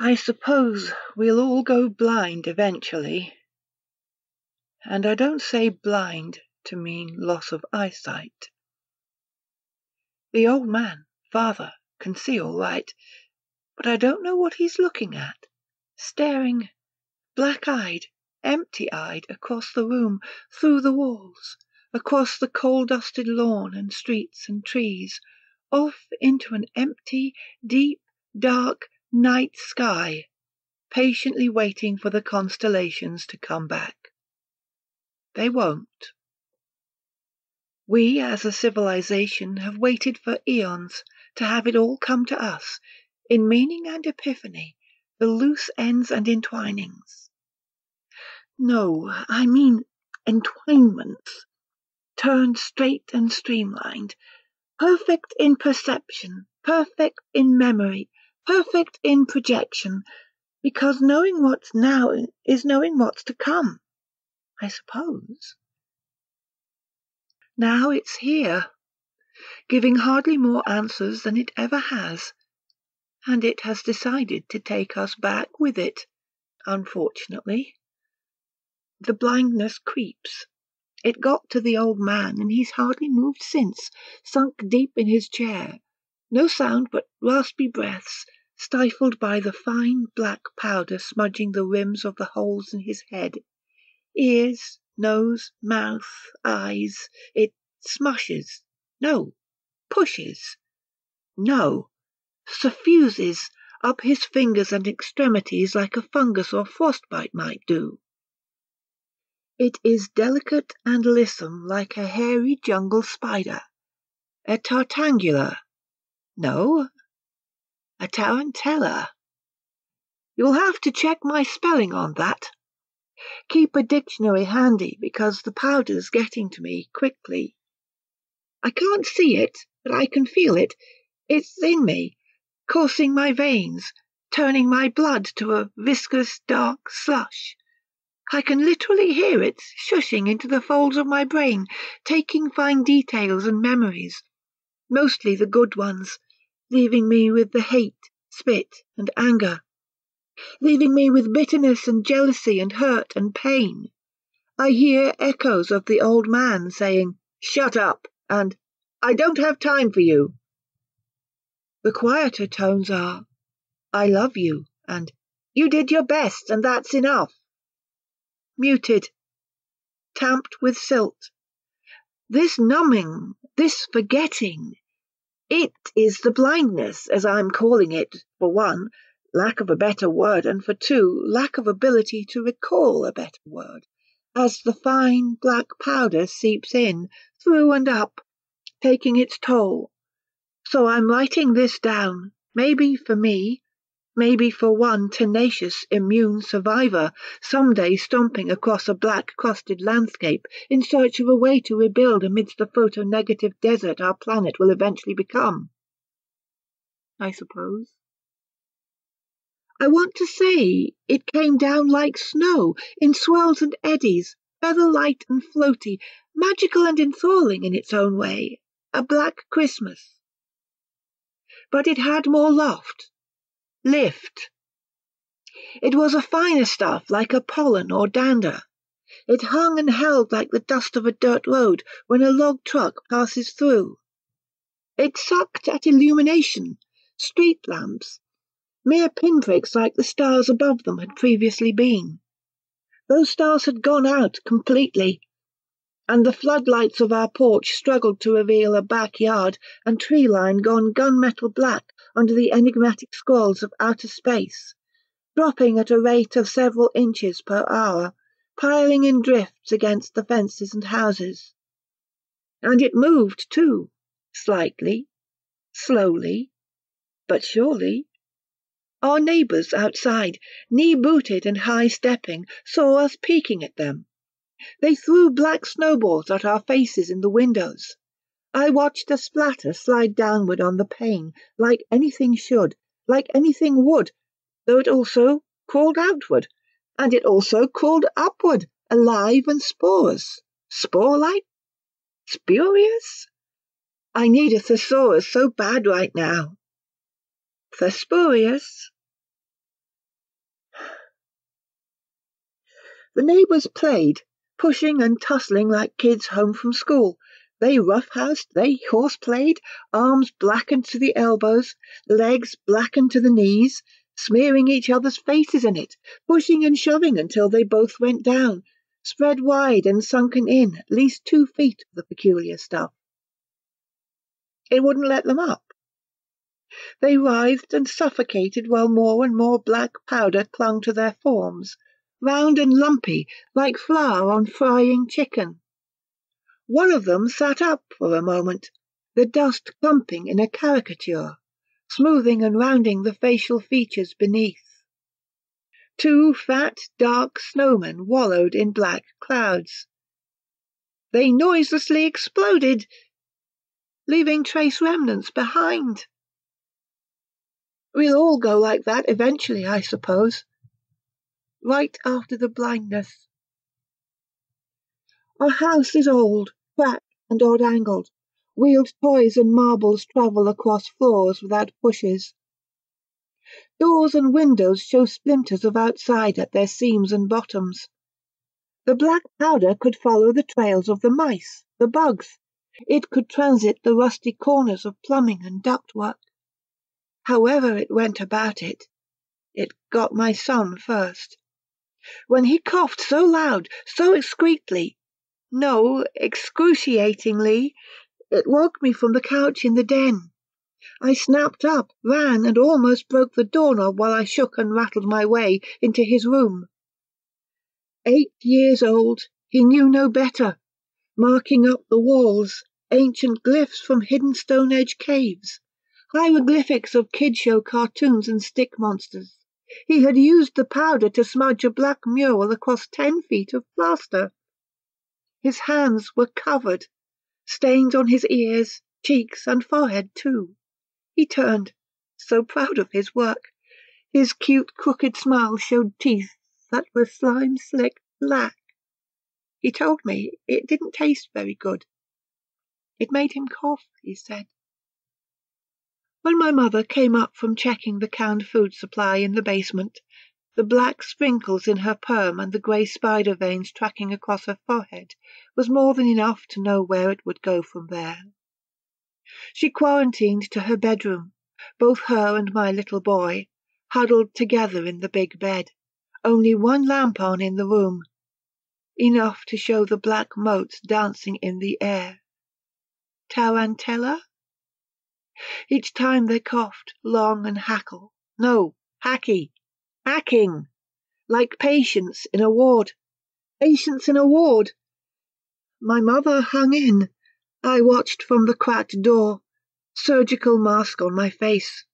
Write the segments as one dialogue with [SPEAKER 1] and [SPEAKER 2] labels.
[SPEAKER 1] I suppose we'll all go blind eventually. And I don't say blind to mean loss of eyesight. The old man, father, can see all right, but I don't know what he's looking at, staring black-eyed, empty-eyed across the room, through the walls, across the coal-dusted lawn and streets and trees, off into an empty, deep, dark night sky, patiently waiting for the constellations to come back. They won't. We, as a civilization, have waited for eons to have it all come to us, in meaning and epiphany, the loose ends and entwinings. No, I mean entwinements, turned straight and streamlined, perfect in perception, perfect in memory, perfect in projection, because knowing what's now is knowing what's to come, I suppose. Now it's here, giving hardly more answers than it ever has, and it has decided to take us back with it, unfortunately. The blindness creeps. It got to the old man, and he's hardly moved since, sunk deep in his chair, no sound but raspy breaths, stifled by the fine black powder smudging the rims of the holes in his head. Ears, nose, mouth, eyes, it smushes, no, pushes, no, suffuses up his fingers and extremities like a fungus or frostbite might do. It is delicate and lissom like a hairy jungle spider, a tartangula, no, a tarantella. You'll have to check my spelling on that. Keep a dictionary handy, because the powder's getting to me quickly. I can't see it, but I can feel it. It's in me, coursing my veins, turning my blood to a viscous dark slush. I can literally hear it shushing into the folds of my brain, taking fine details and memories, mostly the good ones, leaving me with the hate, spit, and anger, leaving me with bitterness and jealousy and hurt and pain. I hear echoes of the old man saying, "Shut up," and "I don't have time for you." The quieter tones are, "I love you," and "You did your best, and that's enough." Muted, tamped with silt. This numbing, this forgetting, it is the blindness, as I'm calling it, for one, lack of a better word, and for two, lack of ability to recall a better word, as the fine black powder seeps in, through and up, taking its toll. So I'm writing this down, maybe for me, maybe for one tenacious, immune survivor, someday stomping across a black-crusted landscape in search of a way to rebuild amidst the photonegative desert our planet will eventually become. I suppose. I want to say it came down like snow, in swirls and eddies, feather-light and floaty, magical and enthralling in its own way, a black Christmas. But it had more loft. Lift. It was a finer stuff, like a pollen or dander. It hung and held like the dust of a dirt road when a log truck passes through. It sucked at illumination, street lamps, mere pinpricks like the stars above them had previously been. Those stars had gone out completely, and the floodlights of our porch struggled to reveal a backyard and tree line gone gunmetal black under the enigmatic squalls of outer space, dropping at a rate of several inches per hour, piling in drifts against the fences and houses. And it moved, too, slightly, slowly, but surely. Our neighbours outside, knee-booted and high-stepping, saw us peeking at them. They threw black snowballs at our faces in the windows. I watched a splatter slide downward on the pane, like anything should, like anything would, though it also crawled outward, and it also crawled upward, alive and sporous. Spore-like? Spurious? I need a thesaurus so bad right now. Thespurious? The neighbours played, pushing and tussling like kids home from school. They roughhoused, they horseplayed, arms blackened to the elbows, legs blackened to the knees, smearing each other's faces in it, pushing and shoving until they both went down, spread wide and sunken in at least 2 feet of the peculiar stuff. It wouldn't let them up. They writhed and suffocated while more and more black powder clung to their forms, round and lumpy, like flour on frying chicken. One of them sat up for a moment, the dust clumping in a caricature, smoothing and rounding the facial features beneath. 2 fat, dark snowmen wallowed in black clouds. They noiselessly exploded, leaving trace remnants behind. We'll all go like that eventually, I suppose. Right after the blindness. Our house is old, cracked and odd-angled. Wheeled toys and marbles travel across floors without pushes. Doors and windows show splinters of outside at their seams and bottoms. The black powder could follow the trails of the mice, the bugs. It could transit the rusty corners of plumbing and ductwork. However it went about it got my son first. When he coughed so loud, so excruciatingly, it woke me from the couch in the den. I snapped up, ran, and almost broke the doorknob while I shook and rattled my way into his room. 8 years old, he knew no better, marking up the walls, ancient glyphs from hidden Stone-Age caves, hieroglyphics of kid-show cartoons and stick monsters. He had used the powder to smudge a black mural across 10 feet of plaster. His hands were covered, stains on his ears, cheeks, and forehead too. He turned, so proud of his work. His cute, crooked smile showed teeth that were slime-slicked black. He told me it didn't taste very good. It made him cough, he said. When my mother came up from checking the canned food supply in the basement, the black sprinkles in her perm and the grey spider veins tracking across her forehead was more than enough to know where it would go from there. She quarantined to her bedroom, both her and my little boy, huddled together in the big bed, only one lamp on in the room, enough to show the black motes dancing in the air. Tarantella? Each time they coughed, long and hacking, like patients in a ward. My mother hung in. I watched from the cracked door, surgical mask on my face.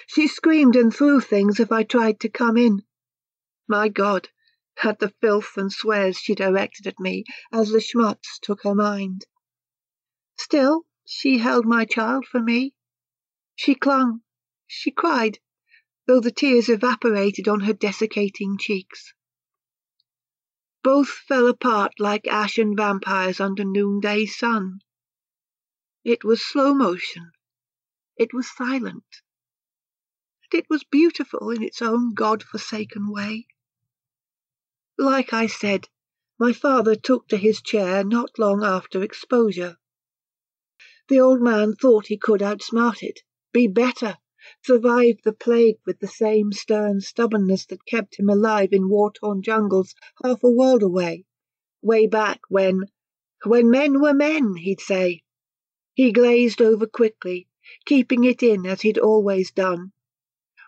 [SPEAKER 1] She screamed and threw things if I tried to come in. My God, at the filth and swears she directed at me as the schmutz took her mind. Still, she held my child for me. She clung, she cried, though the tears evaporated on her desiccating cheeks. Both fell apart like ashen vampires under noonday sun. It was slow motion. It was silent. And it was beautiful in its own God-forsaken way. Like I said, my father took to his chair not long after exposure. The old man thought he could outsmart it, be better, survive the plague with the same stern stubbornness that kept him alive in war-torn jungles half a world away. Way back when men were men, he'd say. He glazed over quickly, keeping it in as he'd always done.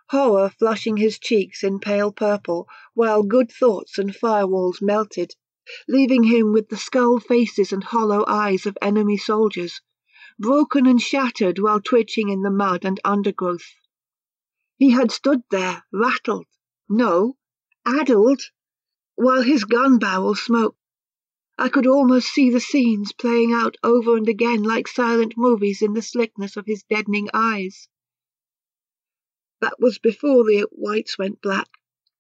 [SPEAKER 1] Horror flushing his cheeks in pale purple, while good thoughts and firewalls melted, leaving him with the skull faces and hollow eyes of enemy soldiers, broken and shattered while twitching in the mud and undergrowth. He had stood there, rattled, addled, while his gun barrel smoked. I could almost see the scenes playing out over and again like silent movies in the slickness of his deadening eyes. That was before the whites went black,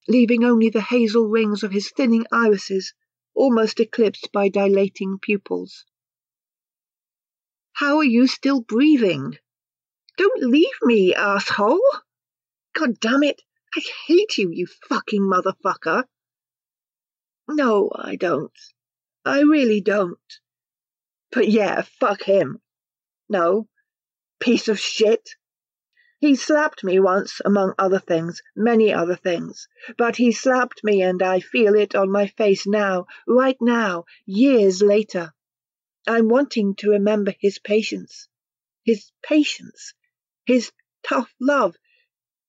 [SPEAKER 1] leaving only the hazel rings of his thinning irises, almost eclipsed by dilating pupils. How are you still breathing? Don't leave me, asshole! God damn it, I hate you, you fucking motherfucker! No, I don't. I really don't. But yeah, fuck him. No, piece of shit. He slapped me once, among other things, many other things. But he slapped me and I feel it on my face now, right now, years later. I'm wanting to remember his patience, his tough love.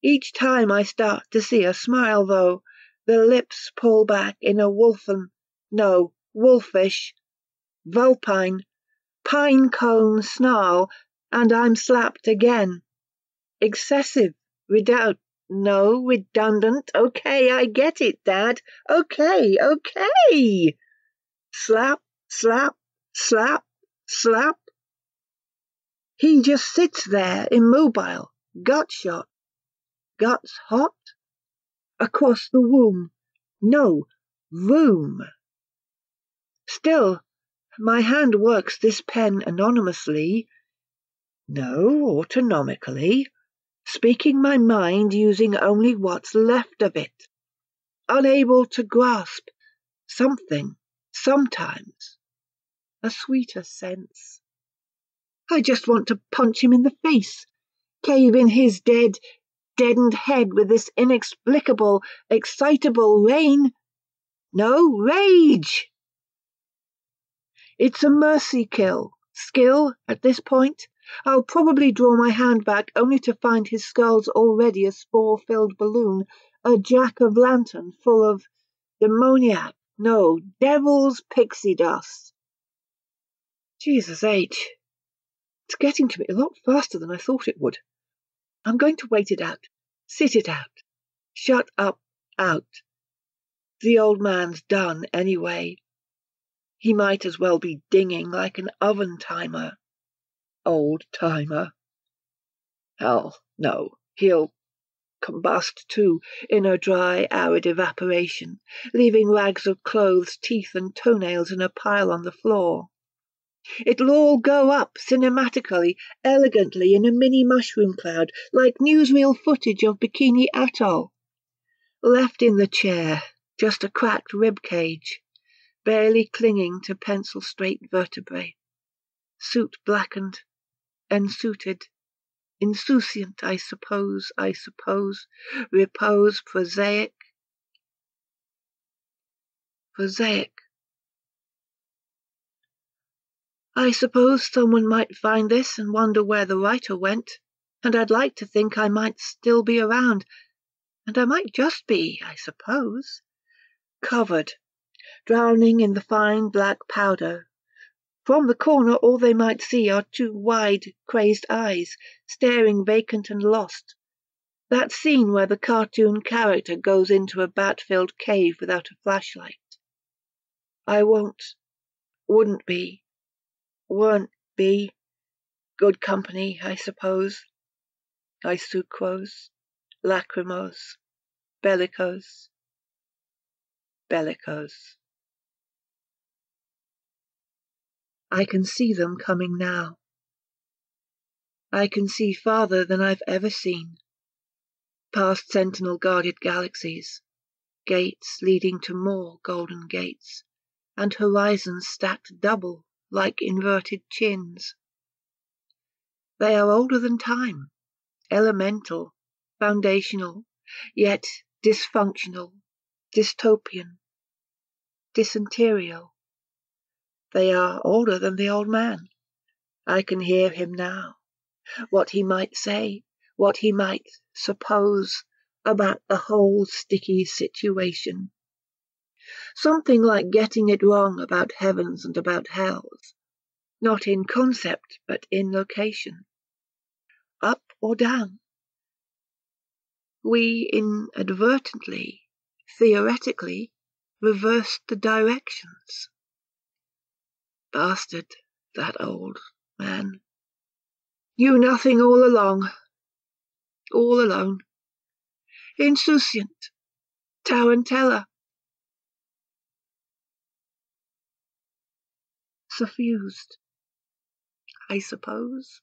[SPEAKER 1] Each time I start to see a smile, though, the lips pull back in a wolfish, vulpine, pine cone snarl, and I'm slapped again. Excessive, redundant. Okay, I get it, Dad. Okay. Slap, slap, slap, slap. He just sits there, immobile, gut shot, guts hot, across the womb. No, room. Still, my hand works this pen anonymously. No, autonomically. Speaking my mind using only what's left of it. Unable to grasp something, sometimes. A sweeter sense. I just want to punch him in the face, cave in his deadened head with this inexplicable, excitable rain. No, rage! It's a mercy kill. Skill, at this point. I'll probably draw my hand back only to find his skull's already a spore-filled balloon, a jack-o'-lantern full of demoniac, no, devil's pixie dust. Jesus H. It's getting to me a lot faster than I thought it would. I'm going to wait it out. Sit it out. Shut up, out. The old man's done anyway. He might as well be dinging like an oven-timer. Old-timer. Hell, no. He'll combust, too, in a dry, arid evaporation, leaving rags of clothes, teeth and toenails in a pile on the floor. It'll all go up cinematically, elegantly, in a mini mushroom cloud, like newsreel footage of Bikini Atoll. Left in the chair, just a cracked rib cage, barely clinging to pencil-straight vertebrae. Suit blackened, ensuited, insouciant, I suppose, repose prosaic. I suppose someone might find this and wonder where the writer went, and I'd like to think I might still be around, and I might just be, I suppose. Covered, drowning in the fine black powder. From the corner all they might see are two wide, crazed eyes, staring vacant and lost. That scene where the cartoon character goes into a bat-filled cave without a flashlight. I wouldn't be, weren't be, good company, I suppose. I sucrose, lachrymose, bellicose. I can see them coming now. I can see farther than I've ever seen. Past sentinel-guarded galaxies, gates leading to more golden gates, and horizons stacked double like inverted chins. They are older than time, elemental, foundational, yet dysfunctional, dystopian, dysenterial. They are older than the old man. I can hear him now, what he might say, what he might suppose about the whole sticky situation. Something like getting it wrong about heavens and about hells, not in concept but in location. Up or down. We inadvertently, theoretically, reversed the directions. Bastard, that old man. Knew nothing all along. All alone. Insouciant. Tarantella. Suffused, I suppose.